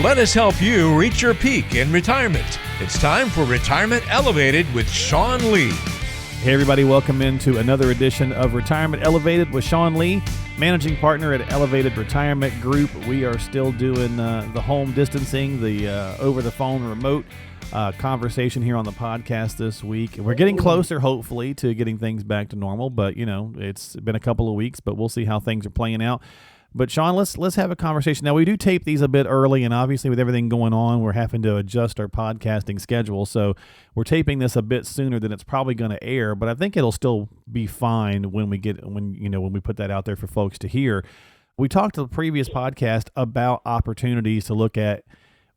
Let us help you reach your peak in retirement. It's time for Retirement Elevated with Sean Lee. Hey everybody, welcome into another edition of Retirement Elevated with Sean Lee, managing partner at Elevated Retirement Group. We are still doing the home distancing, the over-the-phone remote conversation here on the podcast this week. We're getting closer, hopefully, to getting things back to normal, but, you know, it's been a couple of weeks, but we'll see how things are playing out. But Sean, let's have a conversation. Now, we do tape these a bit early, and obviously with everything going on, we're having to adjust our podcasting schedule. So we're taping this a bit sooner than it's probably going to air, but I think it'll still be fine when we put that out there for folks to hear. We talked to the previous podcast about opportunities to look at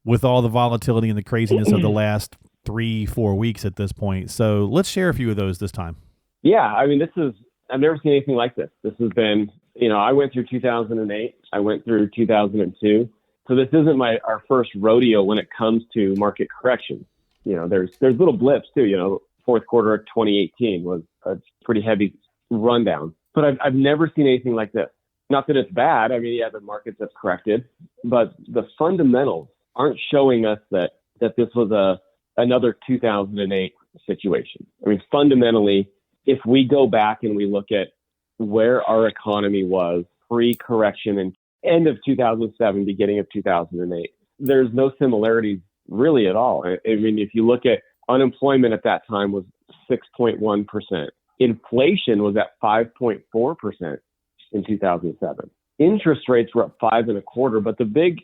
with all the volatility and the craziness of the last 3-4 weeks at this point. So let's share a few of those this time. Yeah, I mean, I've never seen anything like this. This has been, I went through 2008. I went through 2002. So this isn't our first rodeo when it comes to market corrections. There's little blips too. Fourth quarter of 2018 was a pretty heavy rundown. But I've never seen anything like this. Not that it's bad. I mean, yeah, the markets have corrected, but the fundamentals aren't showing us that this was another 2008 situation. I mean, fundamentally, if we go back and we look at where our economy was pre-correction and end of 2007, beginning of 2008, there's no similarities really at all. I mean, if you look at unemployment at that time was 6.1%. Inflation was at 5.4% in 2007. Interest rates were up 5.25%, but the big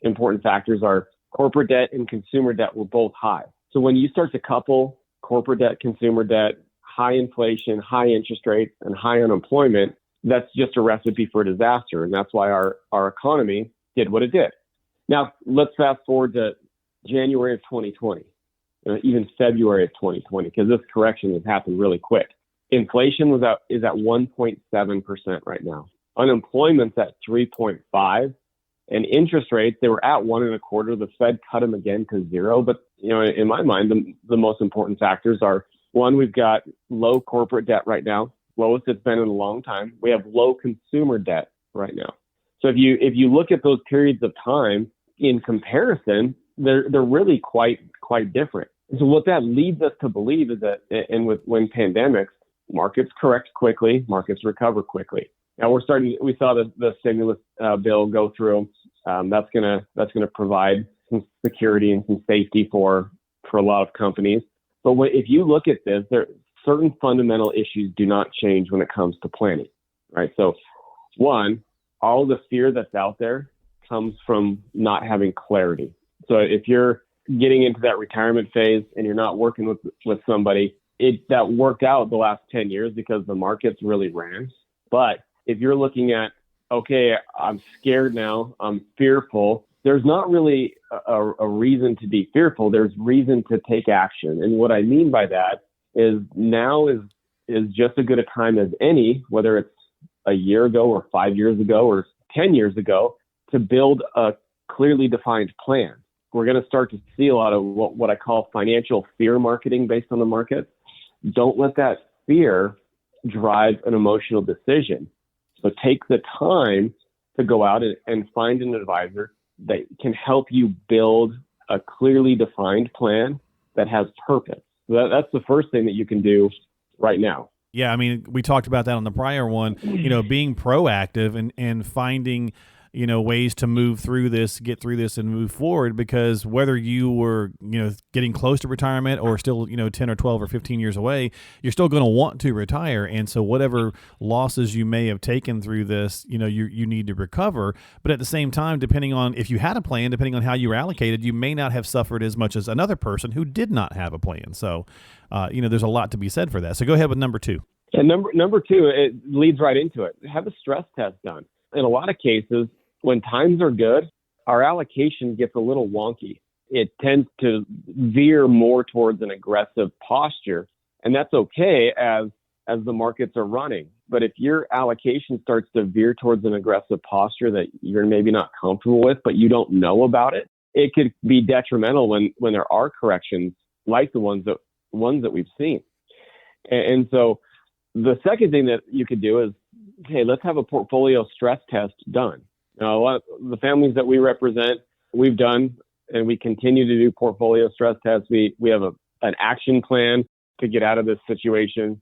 important factors are corporate debt and consumer debt were both high. So when you start to couple corporate debt, consumer debt, high inflation, high interest rates, and high unemployment, that's just a recipe for disaster. And that's why our economy did what it did. Now, let's fast forward to January of 2020, even February of 2020, because this correction has happened really quick. Inflation is at 1.7% right now. Unemployment's at 3.5%. And interest rates, they were at 1.25%. The Fed cut them again to 0%. But, in my mind, the most important factors are, one, we've got low corporate debt right now, lowest it's been in a long time. We have low consumer debt right now. So if you look at those periods of time in comparison, they're really quite different. So what that leads us to believe is that, when pandemics, markets correct quickly, markets recover quickly. Now we saw the stimulus bill go through. That's gonna provide some security and some safety for a lot of companies. But if you look at this, certain fundamental issues do not change when it comes to planning, right? So one, all the fear that's out there comes from not having clarity. So if you're getting into that retirement phase and you're not working with somebody, that worked out the last 10 years because the markets really ran. But if you're looking at, okay, I'm scared now, I'm fearful, there's not really a reason to be fearful. There's reason to take action. And what I mean by that is now is just as good a time as any, whether it's a year ago or 5 years ago or 10 years ago, to build a clearly defined plan. We're going to start to see a lot of what I call financial fear marketing based on the market. Don't let that fear drive an emotional decision. So take the time to go out and find an advisor that can help you build a clearly defined plan that has purpose. So that's the first thing that you can do right now. Yeah, I mean, we talked about that on the prior one, being proactive and finding, ways to move through this, get through this and move forward, because whether you were, getting close to retirement or still, 10 or 12 or 15 years away, you're still going to want to retire. And so whatever losses you may have taken through this, you need to recover. But at the same time, depending on if you had a plan, depending on how you were allocated, you may not have suffered as much as another person who did not have a plan. So, there's a lot to be said for that. So go ahead with number two. And number two, it leads right into it. Have a stress test done. In a lot of cases, when times are good, our allocation gets a little wonky. It tends to veer more towards an aggressive posture, and that's okay as the markets are running. But if your allocation starts to veer towards an aggressive posture that you're maybe not comfortable with, but you don't know about it, it could be detrimental when there are corrections like the ones that we've seen. And so the second thing that you could do is, hey, let's have a portfolio stress test done. A lot of the families that we represent, we've done and we continue to do portfolio stress tests. We have an action plan to get out of this situation,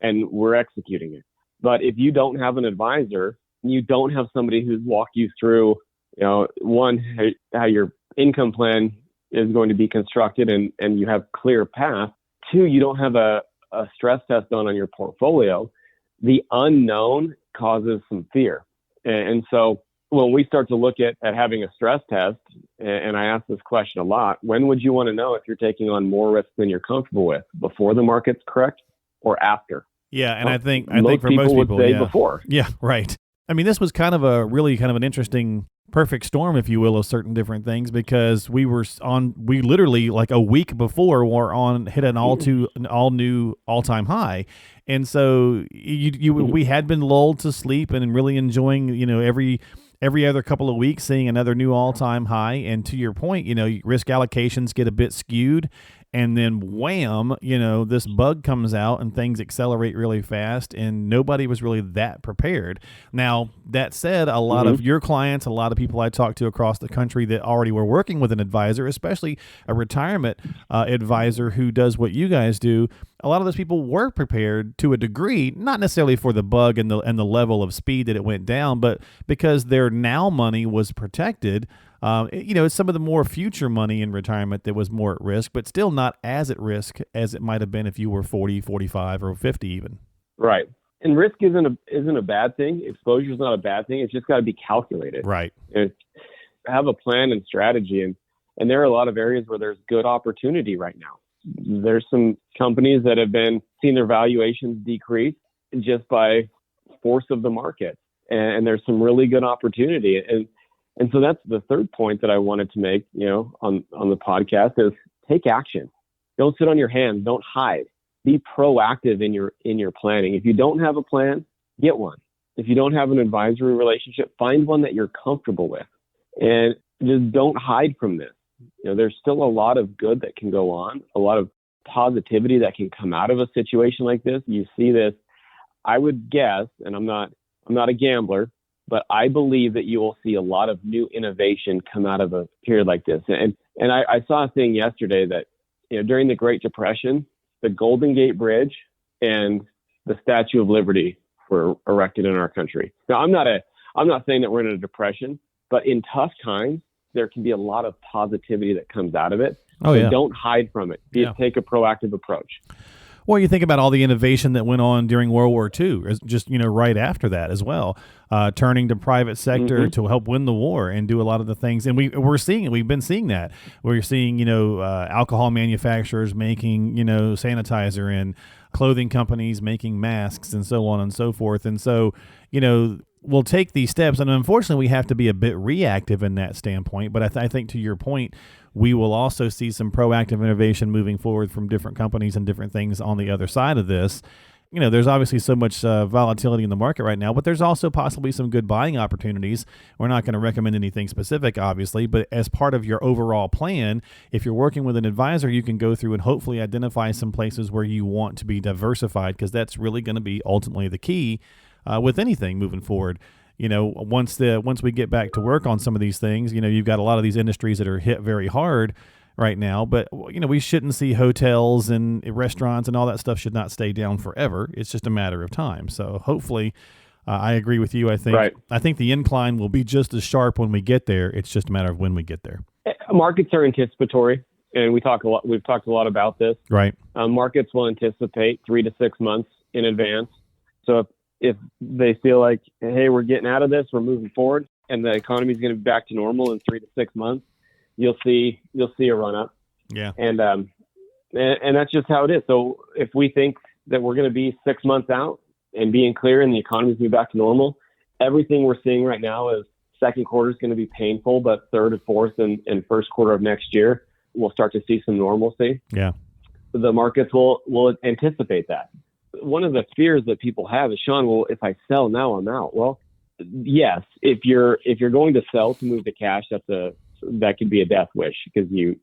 and we're executing it. But if you don't have an advisor, you don't have somebody who's walked you through, one, how your income plan is going to be constructed and you have clear path. Two, you don't have a stress test done on your portfolio. The unknown causes some fear. And so when we start to look at having a stress test, and I ask this question a lot, when would you want to know if you're taking on more risk than you're comfortable with? Before the market's correct or after? Yeah, and I think for most people would say before. Yeah, right. I mean, this was kind of an interesting perfect storm, if you will, of certain different things, because we literally like a week before hit an all new all-time high. And so we had been lulled to sleep and really enjoying, every other couple of weeks seeing another new all-time high. And to your point, risk allocations get a bit skewed. And then wham, this bug comes out and things accelerate really fast, and nobody was really that prepared. Now, that said, a lot of your clients, a lot of people I talk to across the country that already were working with an advisor, especially a retirement advisor who does what you guys do, a lot of those people were prepared to a degree, not necessarily for the bug and the level of speed that it went down, but because their now money was protected. It's some of the more future money in retirement that was more at risk, but still not as at risk as it might have been if you were 40, 45, or 50 even. Right. And risk isn't a bad thing. Exposure is not a bad thing. It's just got to be calculated. Right. Have a plan and strategy. And there are a lot of areas where there's good opportunity right now. There's some companies that have been seeing their valuations decrease just by force of the market. And there's some really good opportunity. And so that's the third point that I wanted to make, on the podcast is take action. Don't sit on your hands. Don't hide. Be proactive in your planning. If you don't have a plan, get one. If you don't have an advisory relationship, find one that you're comfortable with, and just don't hide from this. There's still a lot of good that can go on, a lot of positivity that can come out of a situation like this. You see this, I would guess, and I'm not a gambler, but I believe that you will see a lot of new innovation come out of a period like this. And I saw a thing yesterday that, during the Great Depression, the Golden Gate Bridge and the Statue of Liberty were erected in our country. Now, I'm not saying that we're in a depression, but in tough times, there can be a lot of positivity that comes out of it. Oh, yeah. Don't hide from it. Take a proactive approach. Well, you think about all the innovation that went on during World War II, just right after that as well, turning to private sector to help win the war and do a lot of the things. And we're seeing it. We've been seeing that. We're seeing alcohol manufacturers making sanitizer, and clothing companies making masks, and so on and so forth. And so we'll take these steps, and unfortunately, we have to be a bit reactive in that standpoint. But I think to your point, we will also see some proactive innovation moving forward from different companies and different things on the other side of this. There's obviously so much volatility in the market right now, but there's also possibly some good buying opportunities. We're not going to recommend anything specific, obviously, but as part of your overall plan, if you're working with an advisor, you can go through and hopefully identify some places where you want to be diversified, because that's really going to be ultimately the key with anything moving forward. Once we get back to work on some of these things, you've got a lot of these industries that are hit very hard right now, but we shouldn't see hotels and restaurants and all that stuff should not stay down forever. It's just a matter of time. So hopefully, I agree with you. I think the incline will be just as sharp when we get there. It's just a matter of when we get there. Markets are anticipatory, and we've talked a lot about this. Right. Markets will anticipate 3 to 6 months in advance. So if they feel like, hey, we're getting out of this, we're moving forward, and the economy is going to be back to normal in 3 to 6 months, you'll see a run up. Yeah. And that's just how it is. So if we think that we're going to be 6 months out and being clear and the economy is going to be back to normal, everything we're seeing right now is second quarter is going to be painful, but third and fourth and first quarter of next year, we'll start to see some normalcy. Yeah. The markets will anticipate that. One of the fears that people have is, Sean, well, if I sell now, I'm out. Well, yes, if you're going to sell to move to cash, that could be a death wish, because you're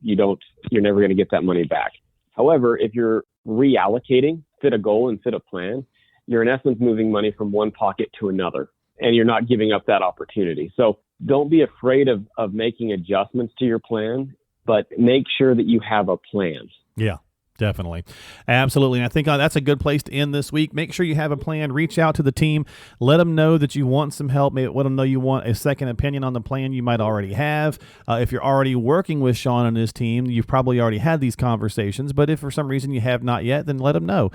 never going to get that money back. However, if you're reallocating, fit a goal and fit a plan, you're in essence moving money from one pocket to another. and you're not giving up that opportunity. So don't be afraid of making adjustments to your plan, but make sure that you have a plan. Yeah. Definitely. Absolutely. And I think that's a good place to end this week. Make sure you have a plan. Reach out to the team. Let them know that you want some help. Maybe let them know you want a second opinion on the plan you might already have. If you're already working with Sean and his team, you've probably already had these conversations. But if for some reason you have not yet, then let them know.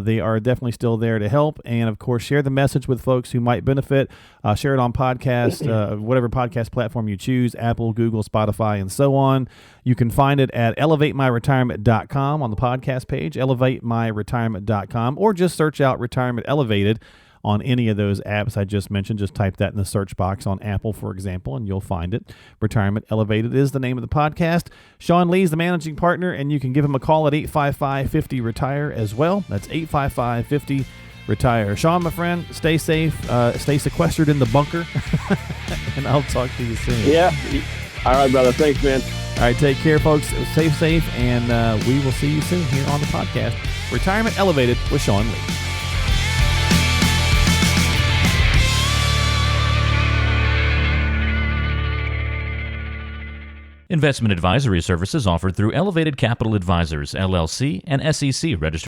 They are definitely still there to help. And, of course, share the message with folks who might benefit. Share it on podcast, whatever podcast platform you choose, Apple, Google, Spotify, and so on. You can find it at elevatemyretirement.com on the podcast page, elevatemyretirement.com, or just search out Retirement Elevated on any of those apps I just mentioned. Just type that in the search box on Apple, for example, and you'll find it. Retirement Elevated is the name of the podcast. Sean Lee is the managing partner, and you can give him a call at 855-50-RETIRE as well. That's 855-50-RETIRE. Sean, my friend, stay safe. Stay sequestered in the bunker, and I'll talk to you soon. Yeah. All right, brother. Thanks, man. All right, take care, folks. Stay safe, and we will see you soon here on the podcast, Retirement Elevated with Sean Lee. Investment advisory services offered through Elevated Capital Advisors, LLC, and SEC registered